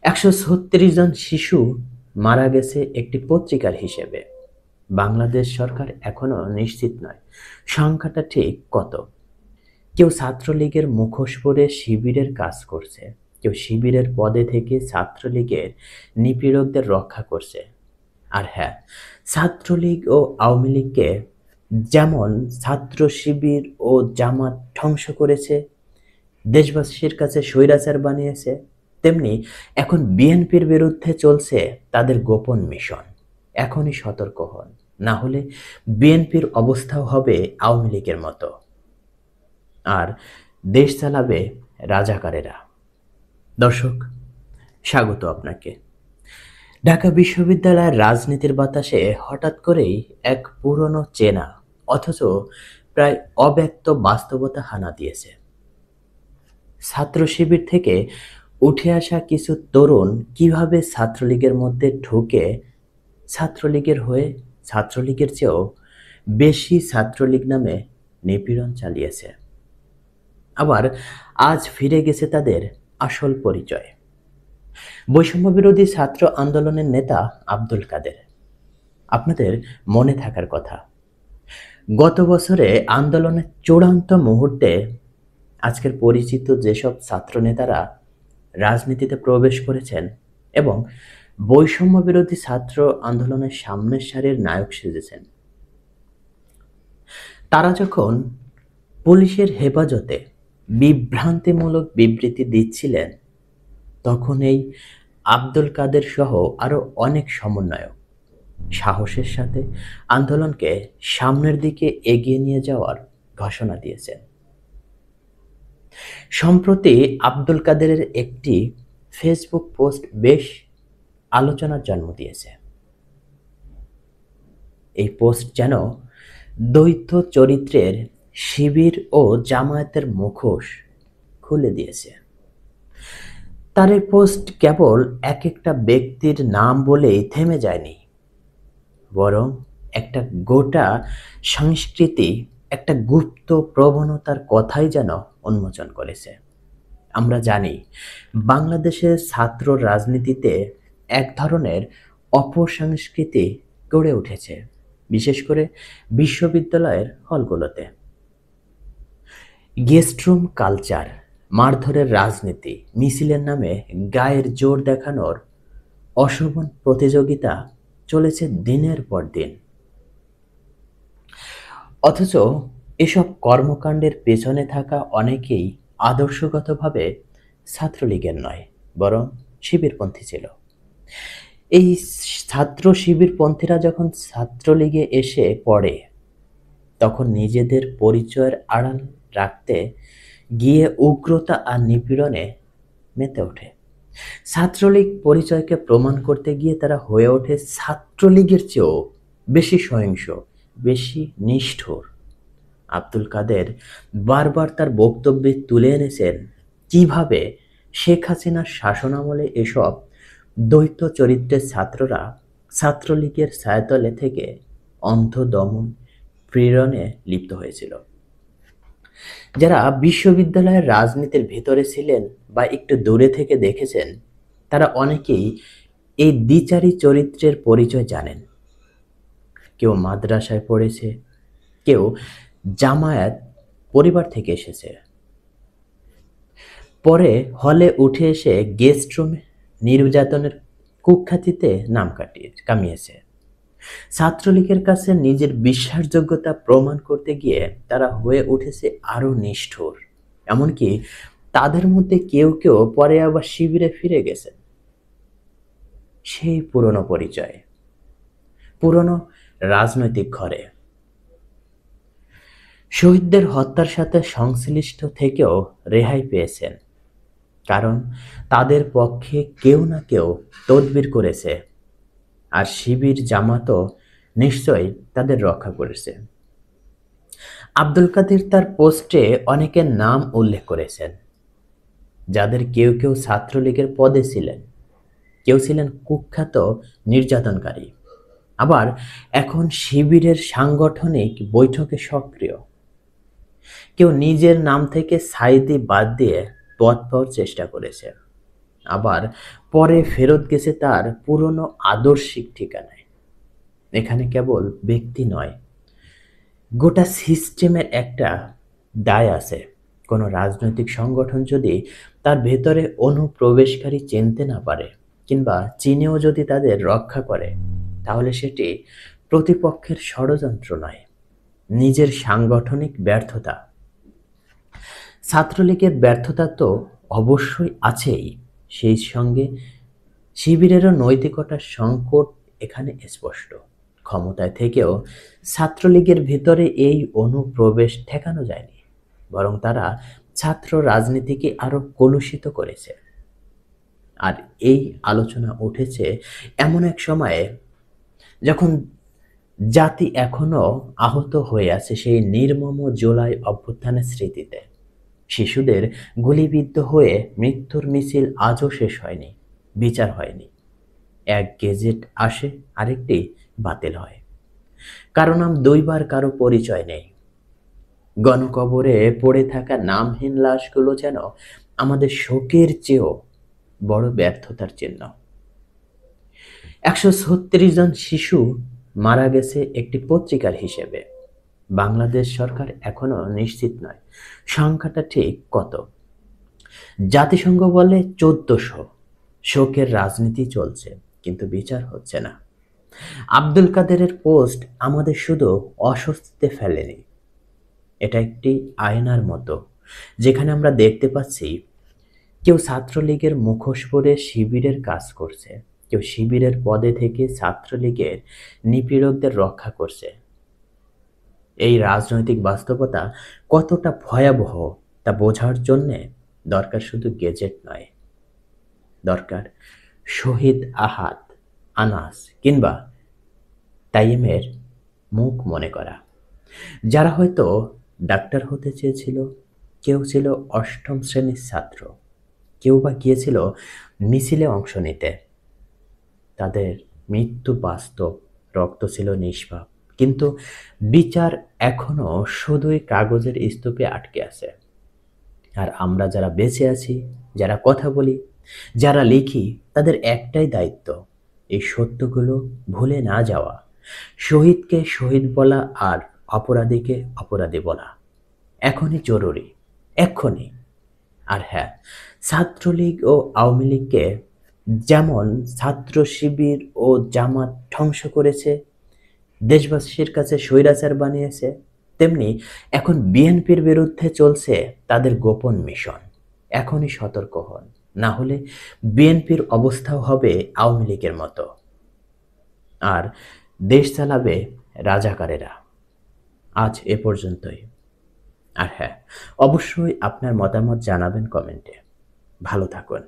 136 জন শিশু মারা গেছে একটি পত্রিকার হিসেবে। বাংলাদেশ সরকার এখনো নিশ্চিত নয় সংখ্যাটা ঠিক কত। কেউ ছাত্রলীগের মুখোশ পরে শিবিরের কাজ করছে, কেউ শিবিরের পদে থেকে ছাত্রলীগের নিপীড়কদের রক্ষা করছে। আর হ্যাঁ, ছাত্রলীগ ও আওয়ামী লীগকে যেমন ছাত্র শিবির ও জামাত ধ্বংস করেছে, দেশবাসীর কাছে স্বৈরাচার বানিয়েছে, তেমনি এখন বিএনপির বিরুদ্ধে চলছে তাদের গোপন মিশন। এখনই সতর্ক হন, না হলে বিএনপির অবস্থাও হবে আওয়ামী লীগের মতো, আর দেশ চালাবে রাজাকারেরা। দর্শক, স্বাগত আপনাকে। ঢাকা বিশ্ববিদ্যালয়ের রাজনীতির বাতাসে হঠাৎ করেই এক পুরনো চেনা অথচ প্রায় অব্যক্ত বাস্তবতা হানা দিয়েছে। ছাত্র শিবির থেকে উঠে আসা কিছু তরুণ কিভাবে ছাত্রলীগের মধ্যে ঢুকে ছাত্রলীগের হয়ে ছাত্রলীগের চেয়েও বেশি ছাত্রলীগ নামে নিপীড়ন চালিয়েছে। আবার আজ ফিরে গেছে তাদের আসল পরিচয়। বৈষম্য বিরোধী ছাত্র আন্দোলনের নেতা আব্দুল কাদের। আপনাদের মনে থাকার কথা, গত বছরে আন্দোলনের চূড়ান্ত মুহূর্তে আজকের পরিচিত যেসব ছাত্র নেতারা রাজনীতিতে প্রবেশ করেছেন এবং বৈষম্য বিরোধী ছাত্র আন্দোলনের সামনের সারির নায়ক সেজেছেন, তারা যখন পুলিশের হেফাজতে বিভ্রান্তিমূলক বিবৃতি দিচ্ছিলেন, তখন এই আব্দুল কাদের সহ আরো অনেক সমন্বয়ক সাহসের সাথে আন্দোলনকে সামনের দিকে এগিয়ে নিয়ে যাওয়ার ঘোষণা দিয়েছেন। সম্প্রতি আব্দুল কাদেরের একটি ফেসবুক পোস্ট বেশ আলোচনার জন্ম দিয়েছে। এই পোস্ট যেন দ্বৈত চরিত্রের শিবির ও জামায়াতের মুখোশ খুলে দিয়েছে। তার এই পোস্ট কেবল এক একটা ব্যক্তির নাম বলেই থেমে যায়নি, বরং একটা গোটা সংস্কৃতি, একটা গুপ্ত প্রবণতার কথাই যেন উন্মোচন করেছে। আমরা জানি বাংলাদেশের ছাত্র রাজনীতিতে এক ধরনের অপসংস্কৃতি গড়ে উঠেছে, বিশেষ করে বিশ্ববিদ্যালয়ের হলগুলোতে। গেস্টরুম কালচার, মারধরের রাজনীতি, মিছিলের নামে গায়ের জোর দেখানোর অশোভন প্রতিযোগিতা চলেছে দিনের পর দিন। অথচ এসব কর্মকাণ্ডের পেছনে থাকা অনেকেই আদর্শগতভাবে ছাত্রলীগের নয়, বরং শিবিরপন্থী ছিল। এই ছাত্র শিবিরপন্থীরা যখন ছাত্রলীগে এসে পড়ে, তখন নিজেদের পরিচয়ের আড়াল রাখতে গিয়ে উগ্রতা আর নিপীড়নে মেতে ওঠে। ছাত্রলীগ পরিচয়কে প্রমাণ করতে গিয়ে তারা হয়ে ওঠে ছাত্রলীগের চেয়েও বেশি সহিংস, বেশি নিষ্ঠুর। আব্দুল কাদের বারবার তার বক্তব্যে তুলে এনেছেন কিভাবে শেখ হাসিনার শাসনামলে এসব দ্বৈত চরিত্রের ছাত্ররা ছাত্রলীগের ছায়াতলে থেকে অন্ধ দমন প্রেরণে লিপ্ত হয়েছিল। যারা বিশ্ববিদ্যালয়ের রাজনীতির ভেতরে ছিলেন বা একটু দূরে থেকে দেখেছেন, তারা অনেকেই এই দ্বিচারী চরিত্রের পরিচয় জানেন। কেউ মাদ্রাসায় পড়েছে, কেউ জামায়াত পরিবার থেকে এসেছে, পরে হলে উঠে এসে গেস্ট রুমে নির্যাতনের কুখ্যাতিতে নাম কামিয়েছে। ছাত্রলীগের কাছে নিজের বিশ্বাসযোগ্যতা প্রমাণ করতে গিয়ে তারা হয়ে উঠেছে আরো নিষ্ঠুর। এমনকি তাদের মধ্যে কেউ কেউ পরে আবার শিবিরে ফিরে গেছেন। সেই পুরনো পরিচয়, পুরনো রাজনৈতিক ঘরে। শহীদদের হত্যার সাথে সংশ্লিষ্ট থেকেও রেহাই পেয়েছেন, কারণ তাদের পক্ষে কেউ না কেউ তদবির করেছে, আর শিবির জামাতও নিশ্চয়ই তাদের রক্ষা করেছে। আব্দুল কাদের তার পোস্টে অনেকের নাম উল্লেখ করেছেন, যাদের কেউ কেউ ছাত্রলীগের পদে ছিলেন, কেউ ছিলেন কুখ্যাত নির্যাতনকারী, আবার এখন শিবিরের সাংগঠনিক বৈঠকে সক্রিয়। কেউ নিজের নাম থেকে সাইদি বাদ দিয়ে পদ পাওয়ার চেষ্টা করেছে। আবার পরে ফেরত গেছে তার পুরনো আদর্শিক ঠিকানায়। এখানে কেবল ব্যক্তি নয়, গোটা সিস্টেমের একটা দায় আছে। কোনো রাজনৈতিক সংগঠন যদি তার ভেতরে অনুপ্রবেশকারী চিনতে না পারে, কিংবা চীনেও যদি তাদের রক্ষা করে, তাহলে সেটি প্রতিপক্ষের ষড়যন্ত্র নয়, নিজের সাংগঠনিক ব্যর্থতা। ছাত্রলীগের ব্যর্থতা তো অবশ্যই আছেই, সেই সঙ্গে শিবিরেরও নৈতিকতার সংকট এখানে স্পষ্ট। ক্ষমতায় থেকেও ছাত্রলীগের ভিতরে এই অনুপ্রবেশ ঠেকানো যায়নি, বরং তারা ছাত্র রাজনীতিকে আরো কলুষিত করেছে। আর এই আলোচনা উঠেছে এমন এক সময়ে যখন জাতি এখনো আহত হয়ে আছে সেই নির্মম জুলাই অভ্যুত্থানের স্মৃতিতে। শিশুদের গুলিবিদ্ধ হয়ে মৃত্যুর মিছিল আজও শেষ হয়নি, বিচার হয়নি। এক গেজেট আসে, আরেকটি বাতিল হয়। কারো নাম দুইবার, কারো পরিচয় নেই। গণকবরে পড়ে থাকা নামহীন লাশগুলো যেন আমাদের শোকের চেয়েও বড় ব্যর্থতার চিহ্ন। 136 জন শিশু মারা গেছে একটি পত্রিকার হিসেবে। বাংলাদেশ সরকার এখনো নিশ্চিত নয় সংখ্যাটা ঠিক কত। জাতিসংঘ বলে 1400। শোকের রাজনীতি চলছে, কিন্তু বিচার হচ্ছে না। আব্দুল কাদেরের পোস্ট আমাদের শুধু অস্বস্তিতে ফেলেনি, এটা একটি আয়নার মতো, যেখানে আমরা দেখতে পাচ্ছি কেউ ছাত্রলীগের মুখোশ পরে শিবিরের কাজ করছে, কেউ শিবিরের পদে থেকে ছাত্রলীগের নিপীড়কদের রক্ষা করছে। এই রাজনৈতিক বাস্তবতা কতটা ভয়াবহ তা বোঝার জন্যে দরকার শুধু গেজেট নয়, দরকার শহীদ আহাদ, আনাস কিংবা তাইমের মুখ মনে করা, যারা হয়তো ডাক্তার হতে চেয়েছিল, কেউ ছিল অষ্টম শ্রেণীর ছাত্র, কেউ বা গিয়েছিল মিছিলে অংশ নিতে। তাদের মৃত্যু বাস্তব, রক্ত ছিল নিষ্পাপ, কিন্তু বিচার এখনো শুধুই কাগজের স্তূপে আটকে আছে। আর আমরা যারা বেঁচে আছি, যারা কথা বলি, যারা লিখি, তাদের একটাই দায়িত্ব, এই সত্যগুলো ভুলে না যাওয়া, শহীদকে শহীদ বলা আর অপরাধীকে অপরাধী বলা এখনই জরুরি, এক্ষুনি। আর হ্যাঁ, ছাত্রলীগ ও আওয়ামী লীগকে যেমন ছাত্র শিবির ও জামাত ধ্বংস করেছে, দেশবাসীর কাছে স্বৈরাচার বানিয়েছে, তেমনি এখন বিএনপির বিরুদ্ধে চলছে তাদের গোপন মিশন। এখনই সতর্ক হন, না হলে বিএনপির অবস্থাও হবে আওয়ামী লীগের মতো, আর দেশ চালাবে রাজাকারেরা। আজ এ পর্যন্তই। আর হ্যাঁ, অবশ্যই আপনার মতামত জানাবেন কমেন্টে। ভালো থাকুন।